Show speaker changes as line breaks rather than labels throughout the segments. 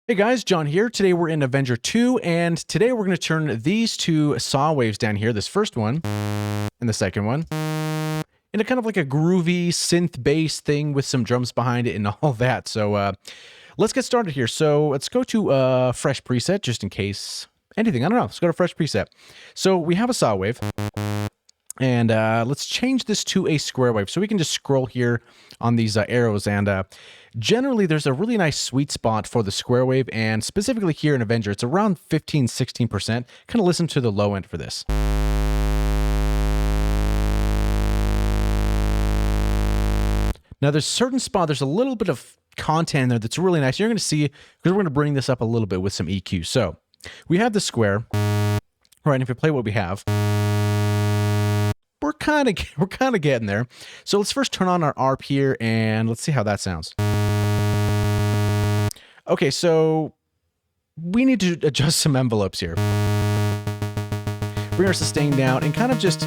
Hey guys, John here. Today we're in Avenger 2, and today we're going to turn these two saw waves down here, this first one and the second one, into kind of like a groovy synth bass thing with some drums behind it and all that. So let's get started here. So let's go to fresh preset just in case anything. I don't know. Let's go to fresh preset. So we have a saw wave. And let's change this to a square wave. So we can just scroll here on these arrows. And generally, there's a really nice sweet spot for the square wave. And specifically here in Avenger, it's around 15, 16%. Kind of listen to the low end for this. Now, there's a certain spot, there's a little bit of content in there that's really nice. You're going to see, because we're going to bring this up a little bit with some EQ. So we have the square, right? And if we play what we have, we're kind of getting there. So let's first turn on our ARP here and let's see how that sounds. Okay, so we need to adjust some envelopes here. Bring our sustain down and kind of adjust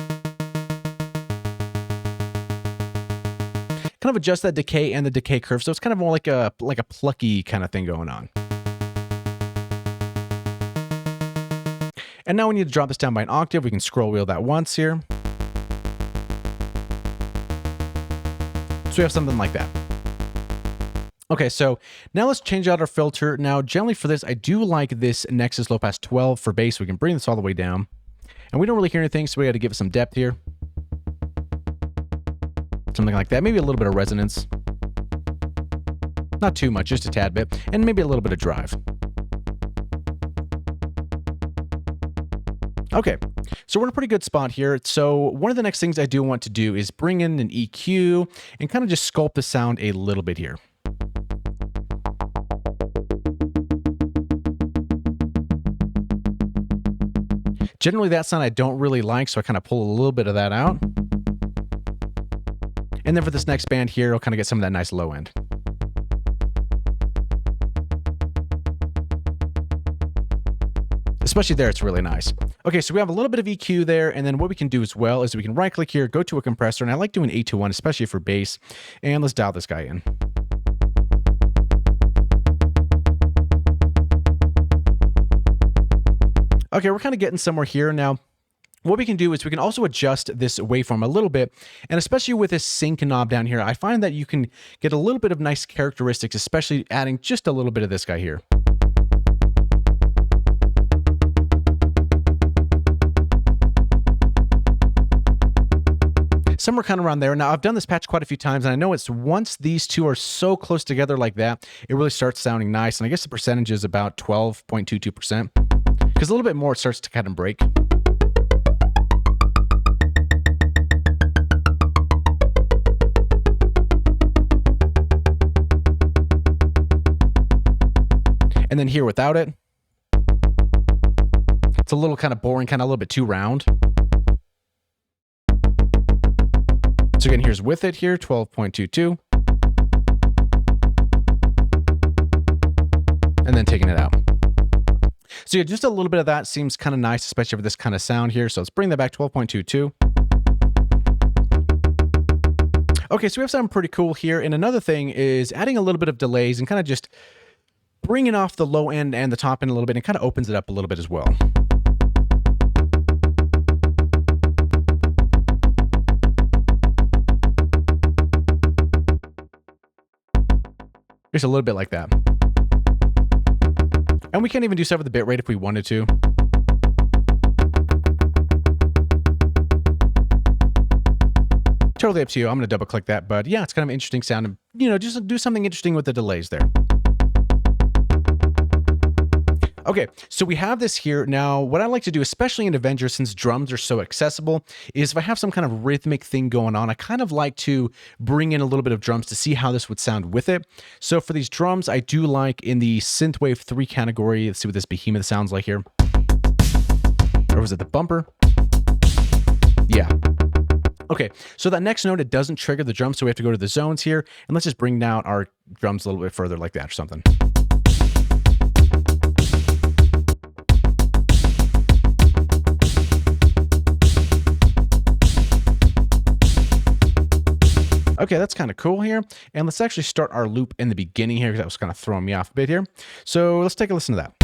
that decay and the decay curve. So it's kind of more like a plucky kind of thing going on. And now we need to drop this down by an octave. We can scroll wheel that once here. So we have something like that. Okay, so now let's change out our filter. Now, generally for this, I do like this Nexus Low Pass 12 for bass. We can bring this all the way down. And we don't really hear anything, so we got to give it some depth here. Something like that. Maybe a little bit of resonance. Not too much, just a tad bit. And maybe a little bit of drive. Okay, so we're in a pretty good spot here. So one of the next things I do want to do is bring in an EQ and kind of just sculpt the sound a little bit here. Generally, that sound I don't really like, so I kind of pull a little bit of that out. And then for this next band here, I'll kind of get some of that nice low end. Especially there, it's really nice. Okay, so we have a little bit of EQ there, and then what we can do as well is we can right-click here, go to a compressor, and I like doing 8 to 1, especially for bass, and let's dial this guy in. Okay, we're kind of getting somewhere here now. What we can do is we can also adjust this waveform a little bit, and especially with this sync knob down here, I find that you can get a little bit of nice characteristics, especially adding just a little bit of this guy here. Somewhere kind of around there. Now, I've done this patch quite a few times, and I know it's once these two are so close together like that, it really starts sounding nice. And I guess the percentage is about 12.22%, because a little bit more it starts to kind of break. And then here without it, it's a little kind of boring, kind of a little bit too round. So again, here's with it here, 12.22. And then taking it out. So yeah, just a little bit of that seems kind of nice, especially for this kind of sound here. So let's bring that back, 12.22. Okay, so we have something pretty cool here. And another thing is adding a little bit of delays and kind of just bringing off the low end and the top end a little bit, and kind of opens it up a little bit as well. Just a little bit like that. And we can even do stuff with the bitrate if we wanted to. Totally up to you. I'm going to double click that, but yeah, it's kind of an interesting sound. And, you know, just do something interesting with the delays there. Okay, so we have this here. Now, what I like to do, especially in Avenger, since drums are so accessible, is if I have some kind of rhythmic thing going on, I kind of like to bring in a little bit of drums to see how this would sound with it. So for these drums, I do like in the Synthwave 3 category. Let's see what this behemoth sounds like here. Or was it the bumper? Yeah. Okay, so that next note, it doesn't trigger the drums, so we have to go to the zones here, and let's just bring down our drums a little bit further like that or something. Okay, that's kind of cool here. And let's actually start our loop in the beginning here, because that was kind of throwing me off a bit here. So let's take a listen to that.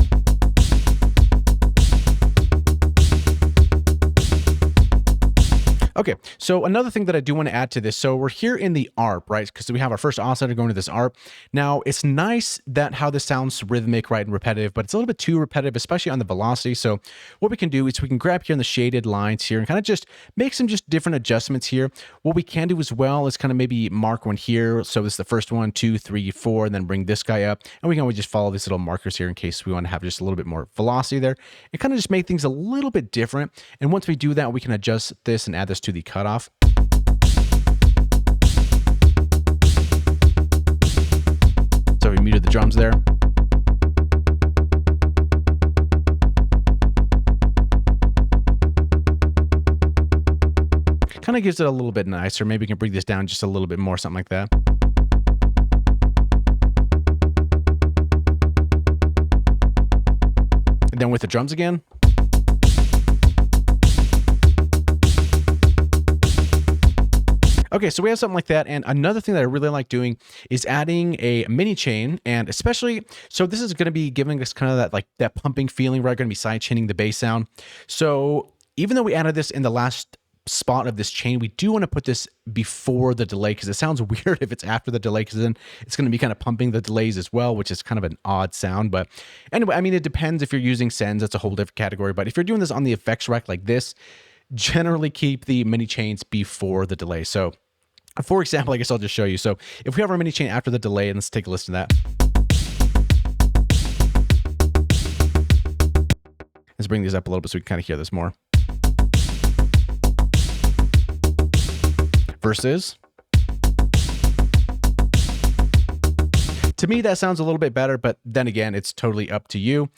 Okay, so another thing that I do want to add to this, so we're here in the ARP, right? Because we have our first oscillator going to this ARP. Now, it's nice that how this sounds rhythmic, right, and repetitive, but it's a little bit too repetitive, especially on the velocity. So what we can do is we can grab here in the shaded lines here and kind of just make some just different adjustments here. What we can do as well is kind of maybe mark one here. So this is the first 1, 2, 3, 4, and then bring this guy up. And we can always just follow these little markers here in case we want to have just a little bit more velocity there and kind of just make things a little bit different. And once we do that, we can adjust this and add this to the cutoff. So we muted the drums there. Kind of gives it a little bit nicer. Maybe we can bring this down just a little bit more, something like that. And then with the drums again. Okay, so we have something like that. And another thing that I really like doing is adding a mini chain, and especially, so this is going to be giving us kind of that, like that pumping feeling, right? Going to be side chaining the bass sound. So even though we added this in the last spot of this chain, we do want to put this before the delay, because it sounds weird if it's after the delay, because then it's going to be kind of pumping the delays as well, which is kind of an odd sound. But anyway, I mean, it depends if you're using sends, that's a whole different category. But if you're doing this on the effects rack like this, generally keep the mini chains before the delay. So for example, I guess I'll just show you. So if we have our mini chain after the delay, and let's take a listen to that. Let's bring these up a little bit so we can kind of hear this more. Versus. To me, that sounds a little bit better, but then again, it's totally up to you.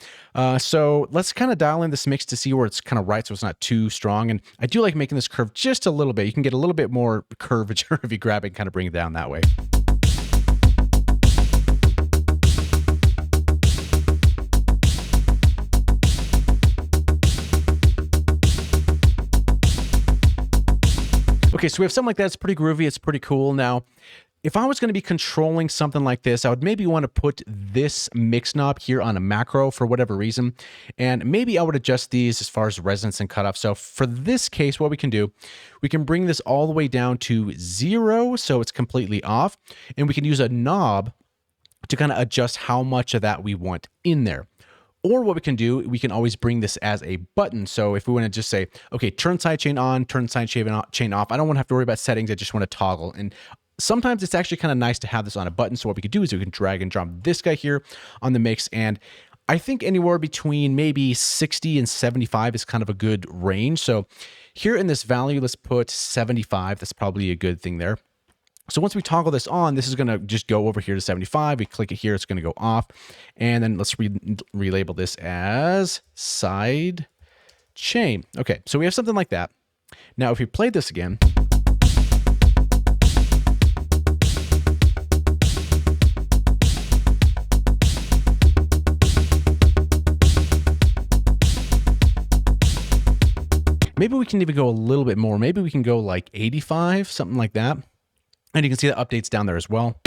So let's kind of dial in this mix to see where it's kind of right, so it's not too strong. And I do like making this curve just a little bit. You can get a little bit more curvature if you grab it and kind of bring it down that way. Okay, so we have something like that. It's pretty groovy. It's pretty cool. Now, if I was going to be controlling something like this, I would maybe want to put this mix knob here on a macro for whatever reason. And maybe I would adjust these as far as resonance and cutoff. So for this case, what we can do, we can bring this all the way down to 0, so it's completely off. And we can use a knob to kind of adjust how much of that we want in there. Or what we can do, we can always bring this as a button. So if we want to just say, okay, turn sidechain on, turn sidechain off, I don't want to have to worry about settings. I just want to toggle. And sometimes it's actually kind of nice to have this on a button. So what we could do is we can drag and drop this guy here on the mix. And I think anywhere between maybe 60 and 75 is kind of a good range. So here in this value, let's put 75. That's probably a good thing there. So once we toggle this on, this is going to just go over here to 75. We click it here, it's going to go off. And then let's relabel this as side chain. Okay, so we have something like that. Now, if we play this again, maybe we can even go a little bit more. Maybe we can go like 85, something like that. And you can see the updates down there as well.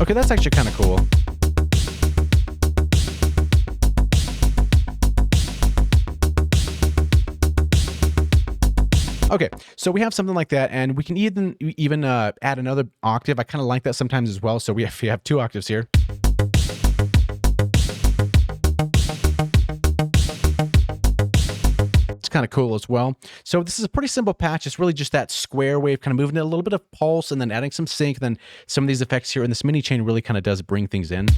Okay, that's actually kind of cool. Okay, so we have something like that, and we can even add another octave. I kind of like that sometimes as well. So we have 2 octaves here. Kind of cool as well. So this is a pretty simple patch. It's really just that square wave, kind of moving it a little bit of pulse and then adding some sync. Then some of these effects here in this mini chain really kind of does bring things in.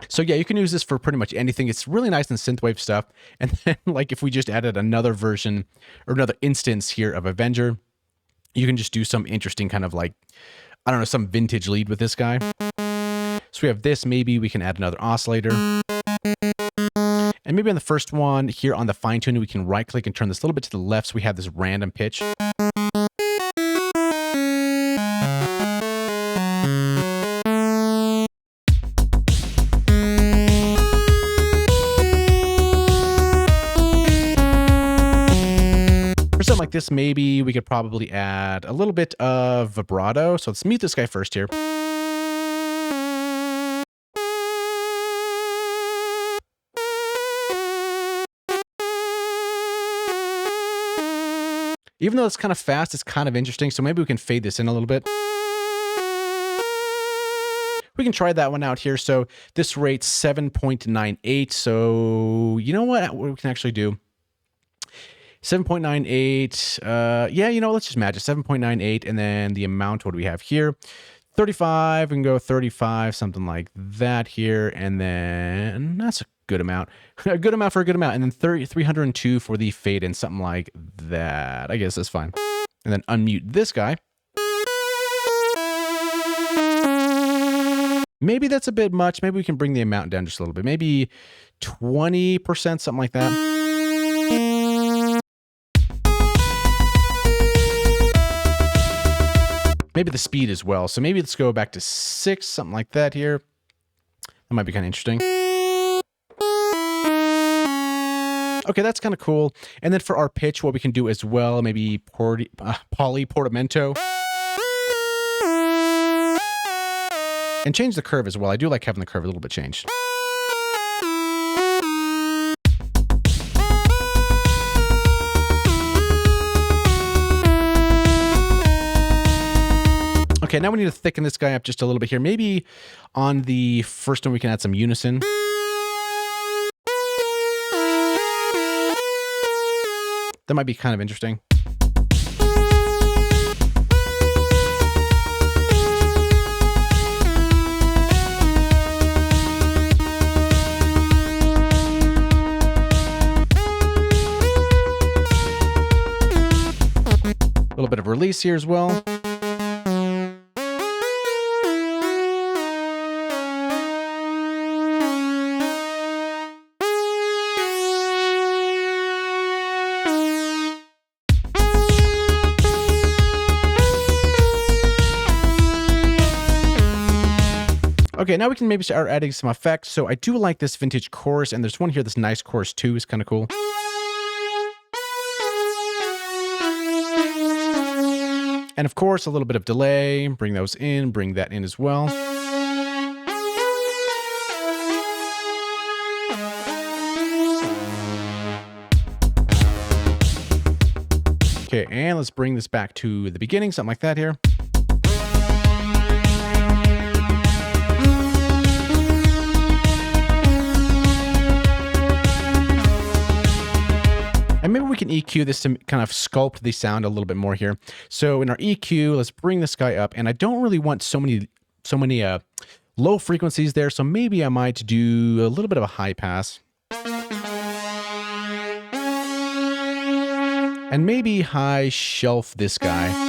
So yeah, you can use this for pretty much anything. It's really nice in synthwave stuff. And then like if we just added another version or another instance here of Avenger, you can just do some interesting kind of like, I don't know, some vintage lead with this guy. So we have this, maybe we can add another oscillator. And maybe on the first one here on the fine tuning, we can right click and turn this a little bit to the left. So we have this random pitch. like this, maybe we could probably add a little bit of vibrato. So let's mute this guy first here. Even though it's kind of fast, it's kind of interesting. So maybe we can fade this in a little bit. We can try that one out here. So this rate's 7.98. So you know what we can actually do? 7.98. Yeah, you know, let's just match it. 7.98. And then the amount, what do we have here? 35. We can go 35, something like that here. And then that's a good amount. A good amount for a good amount. And then 302 for the fade in, something like that. I guess that's fine. And then unmute this guy. Maybe that's a bit much. Maybe we can bring the amount down just a little bit. Maybe 20%, something like that. Maybe the speed as well. So maybe let's go back to 6, something like that here. That might be kind of interesting. Okay, that's kind of cool. And then for our pitch, what we can do as well, maybe polyportamento. And change the curve as well. I do like having the curve a little bit changed. Okay, now we need to thicken this guy up just a little bit here. Maybe on the first one we can add some unison. That might be kind of interesting. A little bit of release here as well. Okay, now we can maybe start adding some effects. So I do like this vintage chorus, and there's one here, this nice chorus too, is kind of cool. And of course, a little bit of delay, bring those in, bring that in as well. Okay, and let's bring this back to the beginning, something like that here. And maybe we can EQ this to kind of sculpt the sound a little bit more here. So in our EQ, let's bring this guy up. And I don't really want so many low frequencies there. So maybe I might do a little bit of a high pass. And maybe high shelf this guy.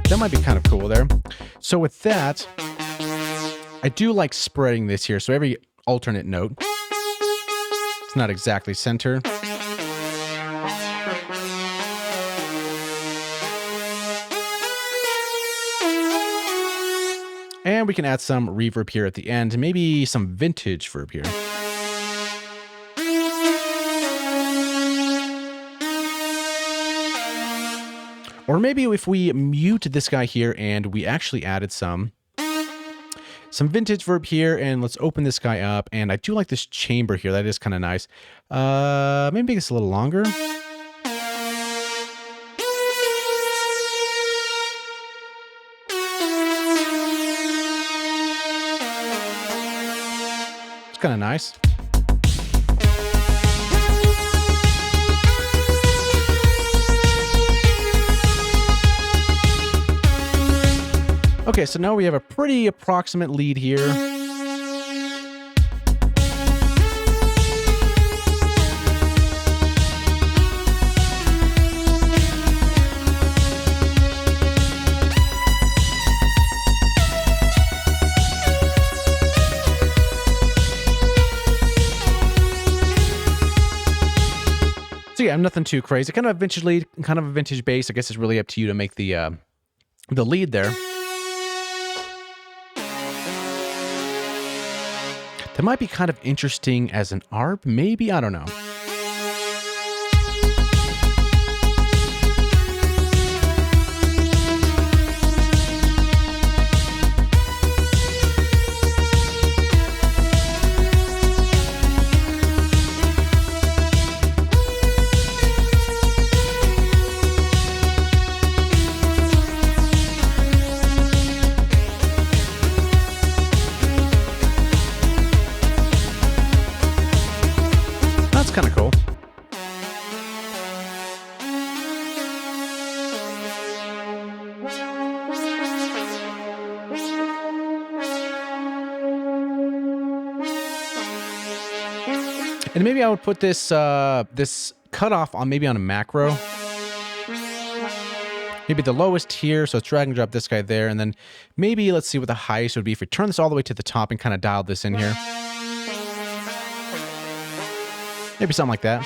That might be kind of cool there. So with that, I do like spreading this here. So every alternate note, it's not exactly center. And we can add some reverb here at the end, maybe some vintage verb here. Or maybe if we mute this guy here and we actually added some vintage verb here, and let's open this guy up. And I do like this chamber here. That is kind of nice. Maybe make this a little longer. It's kind of nice. Okay, so now we have a pretty approximate lead here. So yeah, nothing too crazy. Kind of a vintage lead, kind of a vintage bass. I guess it's really up to you to make the lead there. That might be kind of interesting as an ARP, maybe, I don't know. That's kind of cool. And maybe I would put this this cutoff on maybe on a macro. Maybe the lowest here, so let's drag and drop this guy there, and then maybe let's see what the highest would be if we turn this all the way to the top and kind of dial this in here. Maybe something like that.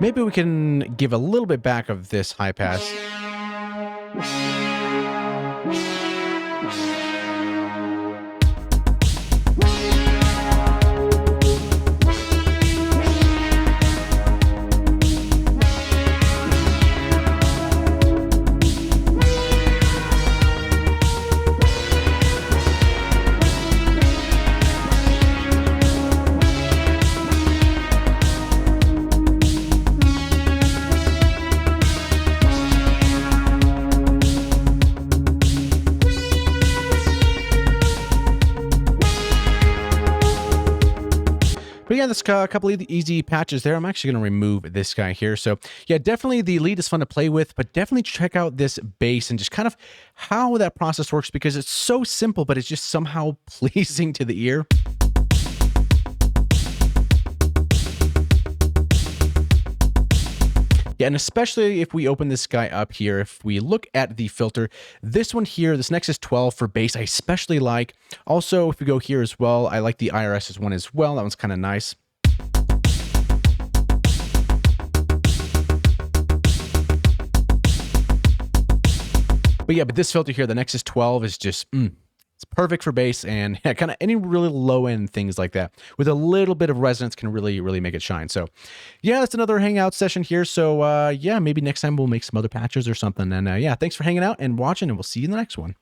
Maybe we can give a little bit back of this high pass. But yeah, there's a couple of easy patches there. I'm actually going to remove this guy here. So yeah, definitely the lead is fun to play with, but definitely check out this bass and just kind of how that process works, because it's so simple, but it's just somehow pleasing to the ear. Yeah, and especially if we open this guy up here, if we look at the filter, this one here, this Nexus 12 for bass, I especially like. Also, if we go here as well, I like the IRS one as well. That one's kind of nice. But yeah, but this filter here, the Nexus 12 is just, it's perfect for bass and yeah, kind of any really low end things like that with a little bit of resonance can really, really make it shine. So yeah, that's another Hangout session here. So yeah, maybe next time we'll make some other patches or something. And yeah, thanks for hanging out and watching, and we'll see you in the next one.